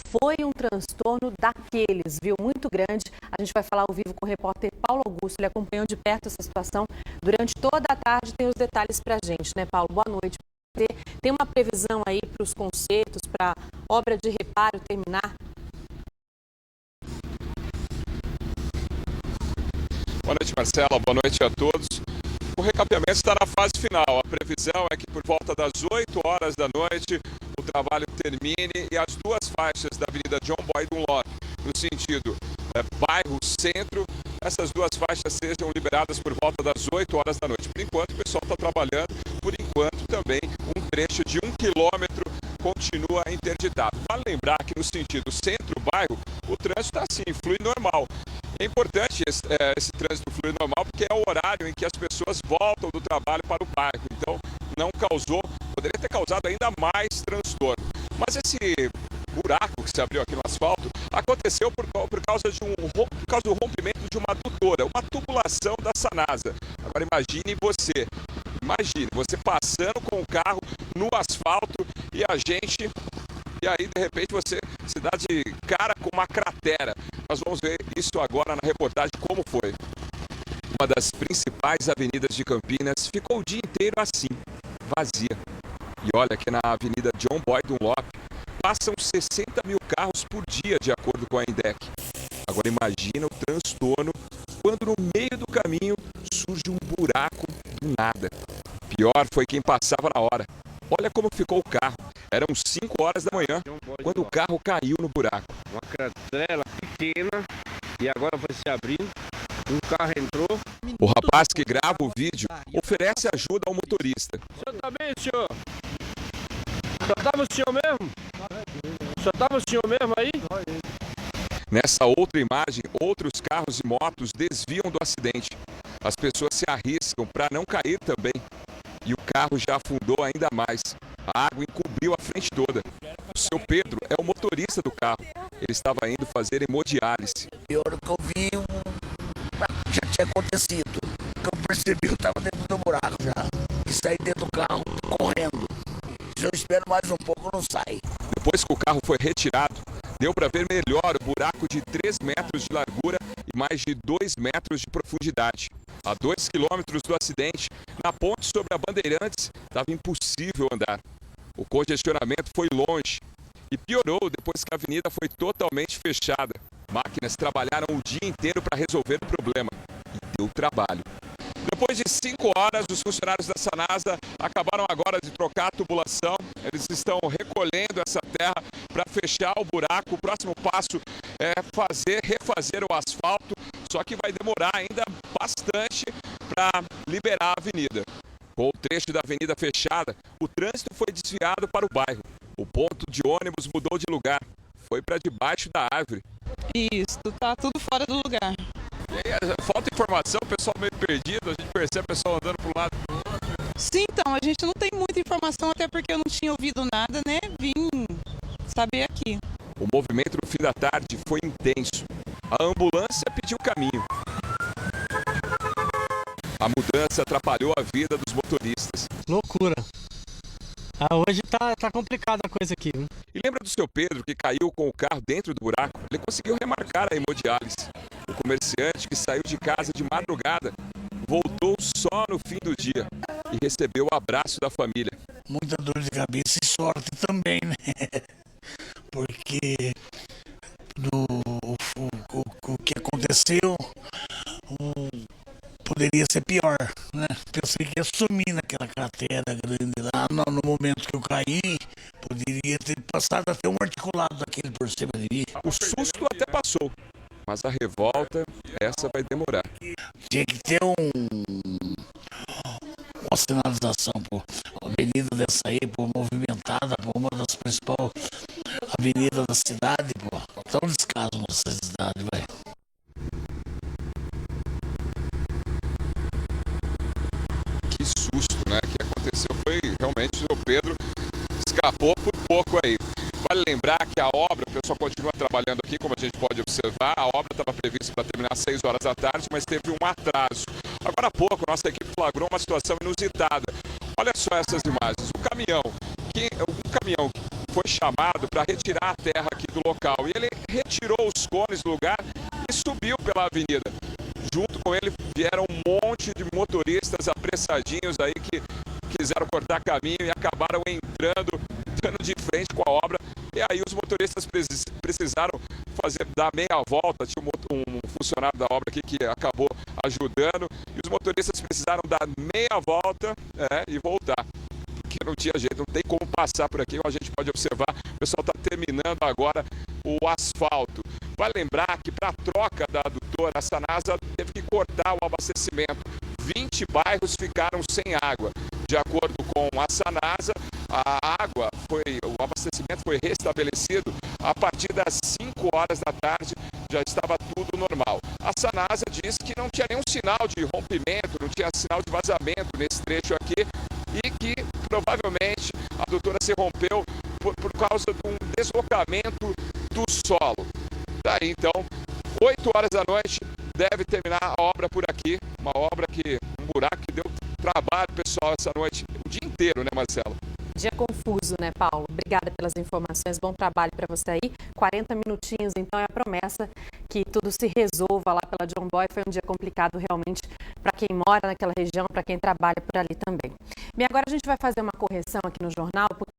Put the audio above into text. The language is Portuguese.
foi um transtorno daqueles, viu? Muito grande. A gente vai falar ao vivo com o repórter Paulo Augusto. Ele acompanhou de perto essa situação durante toda a tarde. Tem os detalhes pra gente, né, Paulo? Boa noite. Tem uma previsão aí para os concertos, para obra de reparo terminar? Boa noite, Marcela. Boa noite a todos. O recapeamento está na fase final. A previsão é que por volta das 8 horas da noite o trabalho termine e as duas faixas da Avenida John Boy Dunlop, no sentido bairro-centro, essas duas faixas sejam liberadas por volta das 8 horas da noite. Por enquanto, o pessoal está trabalhando. Por enquanto, também um trecho de 1 quilômetro continua interditado. Vale lembrar que no sentido centro-bairro, o trânsito está assim, flui normal. É importante esse trânsito fluir normal porque é o horário em que as pessoas voltam do trabalho para o bairro. Então, não causou, poderia ter causado ainda mais transtorno. Mas esse buraco que se abriu aqui no asfalto aconteceu por causa do rompimento de uma adutora, uma tubulação da Sanasa. Agora imagine você passando com o carro no asfalto e aí de repente você se dá de cara com uma cratera. Nós vamos ver isso agora na reportagem como foi. Uma das principais avenidas de Campinas ficou o dia inteiro assim, vazia. E olha que na Avenida John Boy Dunlop passam 60 mil carros por dia, de acordo com a INDEC. Agora imagina o transtorno quando no meio do caminho surge um buraco do nada. Pior foi quem passava na hora. Olha como ficou o carro. Eram 5 horas da manhã, quando o carro caiu no buraco. Uma cratera pequena e agora vai se abrindo. Um carro entrou. O rapaz que grava o vídeo oferece ajuda ao motorista. O senhor tá bem, senhor? Só tava o senhor mesmo? Só tava o senhor mesmo aí? Nessa outra imagem, outros carros e motos desviam do acidente. As pessoas se arriscam para não cair também. E o carro já afundou ainda mais. A água encobriu a frente toda. O seu Pedro é o motorista do carro. Ele estava indo fazer hemodiálise. E a hora que eu vi, já tinha acontecido. Que eu percebi, eu estava dentro do buraco já. E saí dentro do carro, correndo. Se eu espero mais um pouco, não sai. Depois que o carro foi retirado, deu para ver melhor o buraco de 3 metros de largura e mais de 2 metros de profundidade. A 2 quilômetros do acidente, na ponte sobre a Bandeirantes, estava impossível andar. O congestionamento foi longe e piorou depois que a avenida foi totalmente fechada. Máquinas trabalharam o dia inteiro para resolver o problema e deu trabalho. Depois de 5 horas, os funcionários da Sanasa acabaram agora de trocar a tubulação. Eles estão recolhendo essa terra para fechar o buraco. O próximo passo é refazer o asfalto, só que vai demorar ainda bastante para liberar a avenida. Com o trecho da avenida fechada, o trânsito foi desviado para o bairro. O ponto de ônibus mudou de lugar. Foi para debaixo da árvore. Isso, tá tudo fora do lugar. E aí, falta informação, o pessoal meio perdido, a gente percebe o pessoal andando para um lado e para o outro. Sim, então, a gente não tem muita informação, até porque eu não tinha ouvido nada, né? Vim saber aqui. O movimento no fim da tarde foi intenso. A ambulância pediu caminho. A mudança atrapalhou a vida dos motoristas. Loucura. Hoje tá complicada a coisa aqui, viu? E lembra do seu Pedro que caiu com o carro dentro do buraco? Ele conseguiu remarcar a hemodiálise. O comerciante que saiu de casa de madrugada voltou só no fim do dia e recebeu o abraço da família. Muita dor de cabeça e sorte também, né? Porque o que aconteceu poderia ser pior, né? Pensei que ia sumir naquela cratera grande lá. No momento que eu caí, poderia ter passado até um articulado daquele por cima de mim. O susto até passou, mas a revolta, essa vai demorar. Tinha que ter uma sinalização, pô. Uma avenida dessa aí, pô, movimentada, pô, uma das principais avenidas da cidade, pô. Tá um descaso nessa cidade, velho. Que susto, né? Que aconteceu foi realmente o Pedro escapou por pouco aí. Vale lembrar que a obra, o pessoal continua trabalhando aqui, como a gente pode observar, a obra estava prevista para terminar às 6 horas da tarde, mas teve um atraso. Agora há pouco, nossa equipe flagrou uma situação inusitada. Olha só essas imagens. Um caminhão que foi chamado para retirar a terra aqui do local. E ele retirou os cones do lugar e subiu pela avenida. Junto com ele vieram um monte de motoristas apressadinhos aí que quiseram cortar caminho e acabaram entrando, dando de frente com a obra. E aí os motoristas precisaram dar meia volta. Tinha um funcionário da obra aqui que acabou ajudando. E os motoristas precisaram dar meia volta e voltar. Porque não tinha jeito, não tem como passar por aqui. A gente pode observar, o pessoal está terminando agora o asfalto. Vai lembrar que para a troca da adutora, a Sanasa teve que cortar o abastecimento. 20 bairros ficaram sem água. De acordo com a Sanasa, o abastecimento foi restabelecido a partir das 5 horas da tarde, já estava tudo normal. A Sanasa diz que não tinha nenhum sinal de rompimento, não tinha sinal de vazamento nesse trecho aqui e que provavelmente a adutora se rompeu por causa de um deslocamento do solo. Daí então, 8 horas da noite, deve terminar a obra por aqui, um buraco que deu trabalho, pessoal, essa noite, o dia inteiro, né, Marcelo? Dia confuso, né, Paulo? Obrigada pelas informações, bom trabalho para você aí. 40 minutinhos, então, é a promessa que tudo se resolva lá pela John Boy. Foi um dia complicado realmente para quem mora naquela região, para quem trabalha por ali também. Bem, agora a gente vai fazer uma correção aqui no jornal, porque